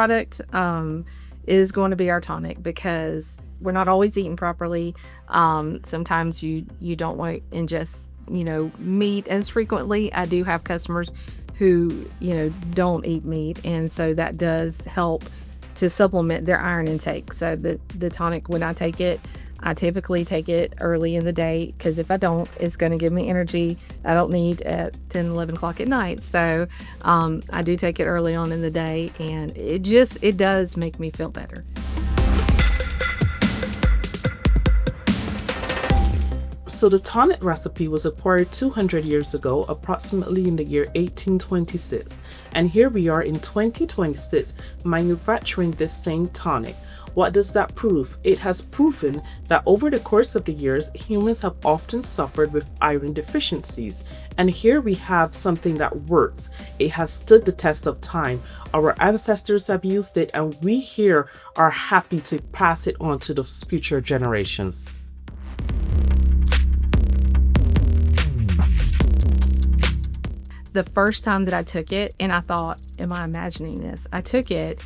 product is going to be our tonic, because we're not always eating properly. Sometimes you don't want to ingest, meat as frequently. I do have customers who, don't eat meat, and so that does help to supplement their iron intake. So the tonic, when I take it, I typically take it early in the day, because if I don't, it's going to give me energy I don't need at 10, 11 o'clock at night. So I do take it early on in the day, and it does make me feel better. So the tonic recipe was acquired 200 years ago, approximately in the year 1826. And here we are in 2026 manufacturing this same tonic. What does that prove? It has proven that over the course of the years, humans have often suffered with iron deficiencies. And here we have something that works. It has stood the test of time. Our ancestors have used it, and we here are happy to pass it on to the future generations. The first time that I took it, and I thought, am I imagining this? I took it,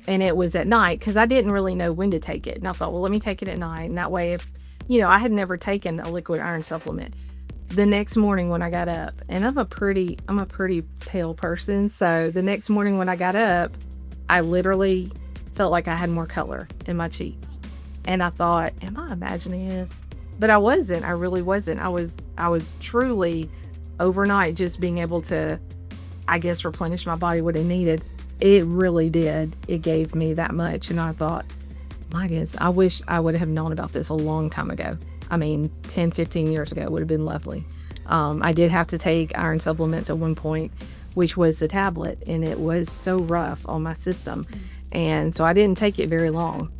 and it was at night, because I didn't really know when to take it. And I thought, well, let me take it at night. And that way, if, I had never taken a liquid iron supplement. The next morning when I got up, and I'm a pretty pale person. So the next morning when I got up, I literally felt like I had more color in my cheeks. And I thought, am I imagining this? But I wasn't. I really wasn't. I was truly overnight just being able to, I guess, replenish my body what it needed. It really did. It gave me that much. And I thought, my goodness, I wish I would have known about this a long time ago. 10, 15 years ago would have been lovely. I did have to take iron supplements at one point, which was the tablet, and it was so rough on my system. And so I didn't take it very long.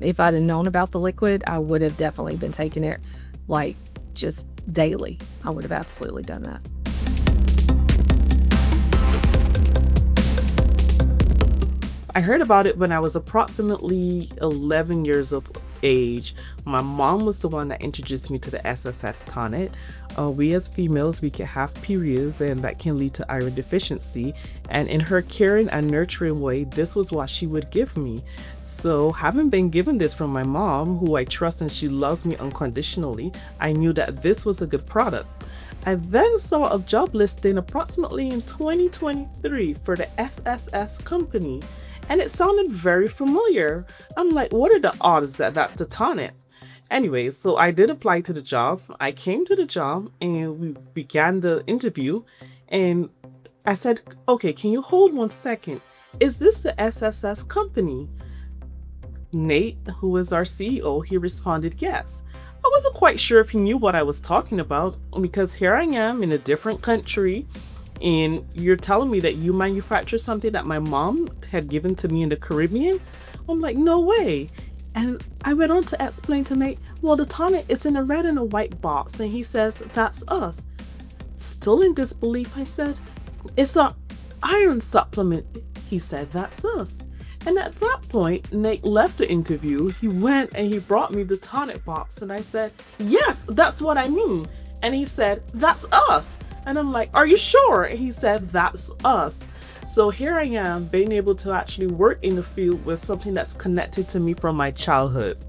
If I'd have known about the liquid, I would have definitely been taking it like just daily. I would have absolutely done that. I heard about it when I was approximately 11 years of age. My mom was the one that introduced me to the SSS tonic. We as females, we can have periods, and that can lead to iron deficiency. And in her caring and nurturing way, this was what she would give me. So having been given this from my mom, who I trust and she loves me unconditionally, I knew that this was a good product. I then saw a job listing approximately in 2023 for the SSS Company, and it sounded very familiar. I'm like, what are the odds that that's the tonic? Anyways, so I did apply to the job. I came to the job and we began the interview, and I said, okay, can you hold 1 second? Is this the SSS Company? Nate, who is our CEO, he responded, yes. I wasn't quite sure if he knew what I was talking about, because here I am in a different country, and you're telling me that you manufacture something that my mom had given to me in the Caribbean? I'm like, no way. And I went on to explain to Nate, well, the tonic is in a red and a white box. And he says, that's us. Still in disbelief, I said, it's an iron supplement. He said, that's us. And at that point, Nate left the interview. He went and he brought me the tonic box. And I said, yes, that's what I mean. And he said, that's us. And I'm like, are you sure? And he said, that's us. So here I am, being able to actually work in the field with something that's connected to me from my childhood.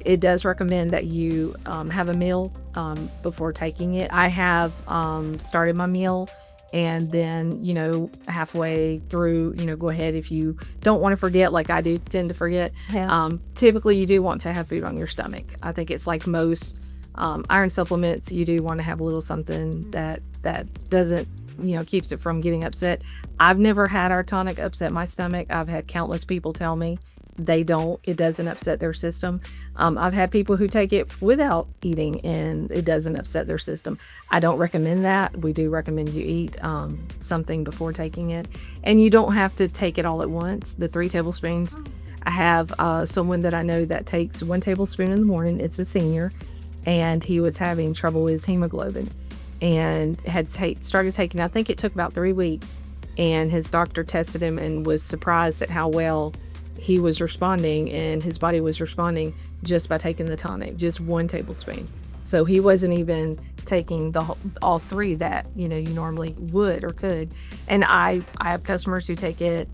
It does recommend that you have a meal before taking it. I have started my meal, and then, halfway through, go ahead if you don't want to forget, like I do tend to forget. Yeah. Typically, you do want to have food on your stomach. I think it's like most iron supplements, you do want to have a little something that doesn't, keeps it from getting upset. I've never had our tonic upset my stomach. I've had countless people tell me it doesn't upset their system. I've had people who take it without eating and it doesn't upset their system. I don't recommend that. We do recommend you eat something before taking it, and you don't have to take it all at once. The 3 tablespoons. I have someone that I know that takes 1 tablespoon in the morning. It's a senior, and he was having trouble with his hemoglobin and had started taking, I think it took about 3 weeks, and his doctor tested him and was surprised at how well he was responding, and his body was responding just by taking the tonic, just 1 tablespoon. So he wasn't even taking all three that, you normally would or could. And I have customers who take it,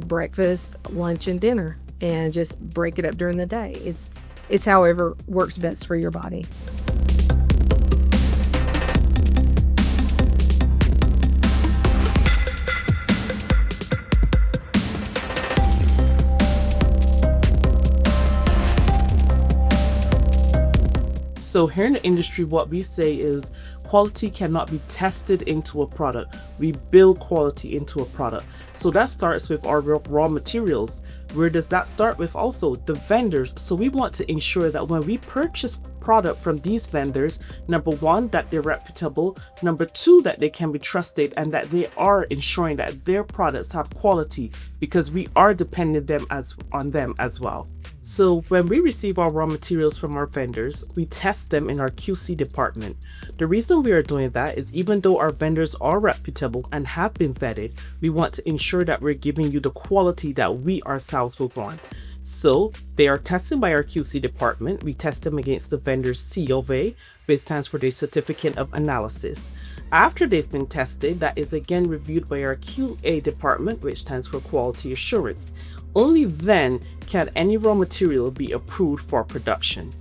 breakfast, lunch, and dinner, and just break it up during the day. It's however works best for your body. So here in the industry, what we say is quality cannot be tested into a product. We build quality into a product. So that starts with our raw materials. Where does that start with? Also the vendors. So we want to ensure that when we purchase product from these vendors, number one, that they're reputable, number two, that they can be trusted, and that they are ensuring that their products have quality, because we are dependent on them as well. So when we receive our raw materials from our vendors, we test them in our QC department. The reason we are doing that is even though our vendors are reputable and have been vetted, we want to ensure that we're giving you the quality that we ourselves will want. So they are tested by our QC department. We test them against the vendor's COV, which stands for the Certificate of Analysis. After they've been tested, that is again reviewed by our QA department, which stands for Quality Assurance. Only then can any raw material be approved for production.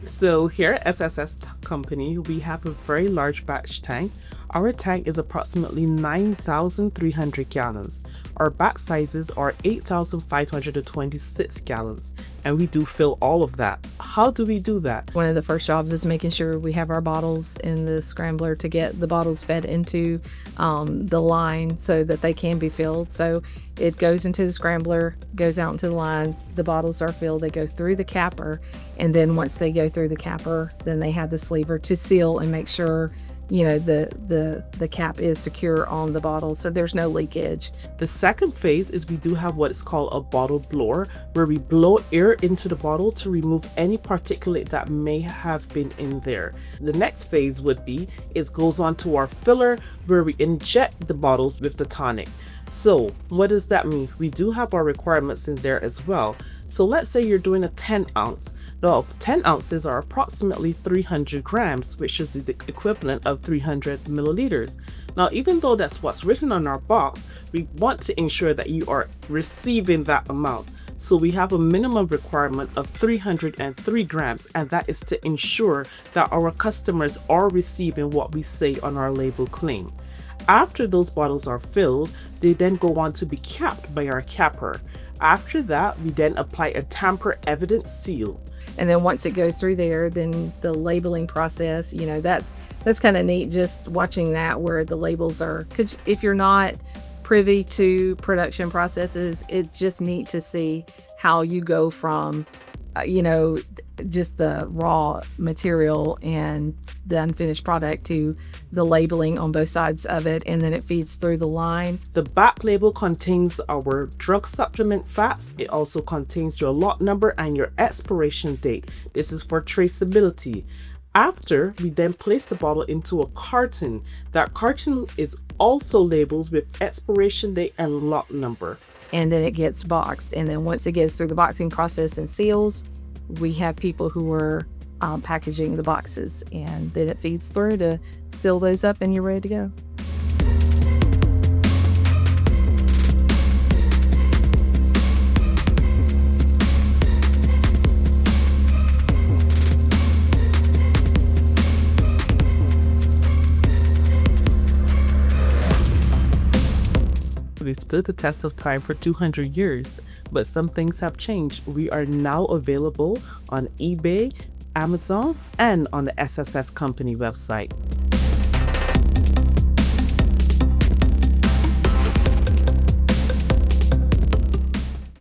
So here at SSS Company, we have a very large batch tank. Our tank is approximately 9,300 gallons. Our batch sizes are 8,526 gallons, and we do fill all of that. How do we do that? One of the first jobs is making sure we have our bottles in the scrambler to get the bottles fed into the line so that they can be filled. So it goes into the scrambler, goes out into the line, the bottles are filled, they go through the capper, and then once they go through the capper, then they have the sleever to seal and make sure the cap is secure on the bottle so there's no leakage. The second phase is we do have what is called a bottle blower, where we blow air into the bottle to remove any particulate that may have been in there. The next phase goes on to our filler, where we inject the bottles with the tonic. So what does that mean? We do have our requirements in there as well. So let's say you're doing a 10 ounce. Now, 10 ounces are approximately 300 grams, which is the equivalent of 300 milliliters. Now, even though that's what's written on our box, we want to ensure that you are receiving that amount. So we have a minimum requirement of 303 grams, and that is to ensure that our customers are receiving what we say on our label claim. After those bottles are filled, they then go on to be capped by our capper. After that, we then apply a tamper evidence seal. And then once it goes through there, then the labeling process, that's kind of neat, just watching that, where the labels are, because if you're not privy to production processes, it's just neat to see how you go from just the raw material and the unfinished product to the labeling on both sides of it, and then it feeds through the line. The back label contains our drug supplement facts. It also contains your lot number and your expiration date. This is for traceability. After, we then place the bottle into a carton. That carton is also labeled with expiration date and lot number. And then it gets boxed. And then once it goes through the boxing process and seals, we have people who are packaging the boxes, and then it feeds through to seal those up, and you're ready to go. We've stood the test of time for 200 years, but some things have changed. We are now available on eBay, Amazon, and on the SSS Company website.